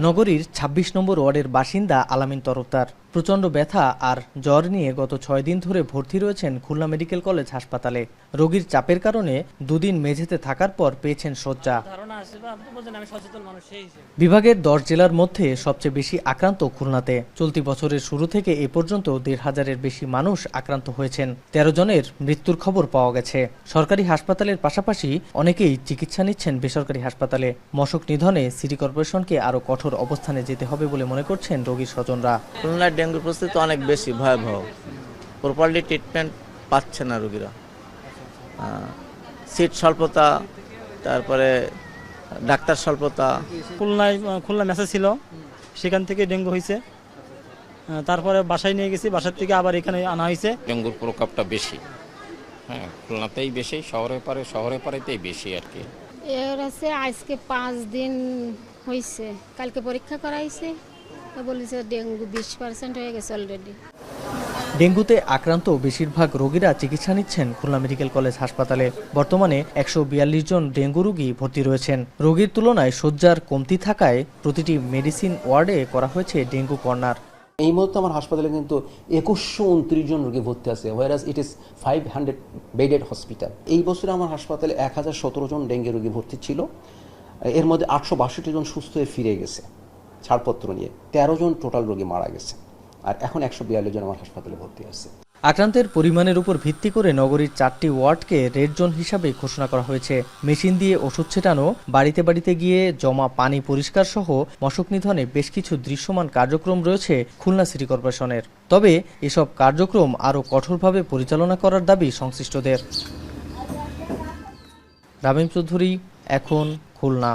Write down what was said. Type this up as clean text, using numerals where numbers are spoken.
নগরীর ২৬ নম্বর ওয়ার্ডের বাসিন্দা আলামিন তরফদার প্রচণ্ড ব্যথা আর জ্বর নিয়ে গত ৬ দিন ধরে ভর্তি রয়েছেন খুলনা মেডিকেল কলেজ হাসপাতালে। রোগীর চাপের কারণে দুদিন মেঝেতে থাকার পর পেয়েছেন শয্যা। বিভাগের ১০ জেলার মধ্যে সবচেয়ে বেশি আক্রান্ত খুলনাতে। চলতি বছরের শুরু থেকে এ পর্যন্ত ১৫০০-এর বেশি মানুষ আক্রান্ত হয়েছেন। ১৩ জনের মৃত্যুর খবর পাওয়া গেছে। সরকারি হাসপাতালের পাশাপাশি অনেকেই চিকিৎসা নিচ্ছেন বেসরকারি হাসপাতালে। মশক নিধনে সিটি কর্পোরেশনকে আরও কঠোর অবস্থানে যেতে হবে বলে মনে করছেন রোগীর স্বজনরা। খুলনার ডেঙ্গুর পরিস্থিতি অনেক বেশি ভয়াবহ। প্রপারলি ট্রিটমেন্ট পাচ্ছে না রোগীরা। সিট স্বল্পতা, তারপরে ডাক্তার স্বল্পতা। খুলনা মেসেজ ছিল, সেখান থেকে ডেঙ্গু হয়েছে। তারপরে বাসায় নিয়ে গেছি, বাসার থেকে আবার এখানে আনা হয়েছে। ডেঙ্গুর প্রকোপটা বেশি, হ্যাঁ, খুলনাতেই বেশি, শহরে পারেতেই বেশি আর কি। এর আছে আজকে ৫ দিন হয়েছে, কালকে পরীক্ষা করাইছে, বলেছে ডেঙ্গু ২০% হয়ে গেছে অলরেডি। ডেঙ্গুতে আক্রান্ত বেশিরভাগ রোগীরা চিকিৎসা নিচ্ছেন খুলনা মেডিকেল কলেজ হাসপাতালে। বর্তমানে ১৪২ জন ডেঙ্গু রোগী ভর্তি রয়েছেন। রোগীর তুলনায় শয্যার কমতি থাকায় প্রতিটি মেডিসিন ওয়ার্ডে করা হয়েছে ডেঙ্গু কর্নার। এই মুহূর্তে আমার হাসপাতালে কিন্তু ২১২৯ জন রোগী ভর্তি আছে, whereas it is 500 bedded hospital. এই বছরে আমার হাসপাতালে ১০১৭ জন ডেঙ্গু রোগী ভর্তি ছিল। এর মধ্যে ৮৬২ জন সুস্থ হয়ে ফিরে গেছে ছাড়পত্র নিয়ে। ১৩ জন টোটাল রোগী মারা গেছে, আর এখন ১৪২ জন আমার হাসপাতালে ভর্তি আছে। আক্রান্তের পরিমাণের উপর ভিত্তি করে নগরীর ৪টি ওয়ার্ডকে রেড জোন হিসাবে ঘোষণা করা হয়েছে। মেশিন দিয়ে ওষুধ ছেটানো, বাড়িতে বাড়িতে গিয়ে জমা পানি পরিষ্কার সহ মশক নিধনে বেশ কিছু দৃশ্যমান কার্যক্রম রয়েছে খুলনা সিটি কর্পোরেশনের। তবে এসব কার্যক্রম আরও কঠোরভাবে পরিচালনা করার দাবি সংশ্লিষ্টদের। রামিম চৌধুরী, এখন খুলনা।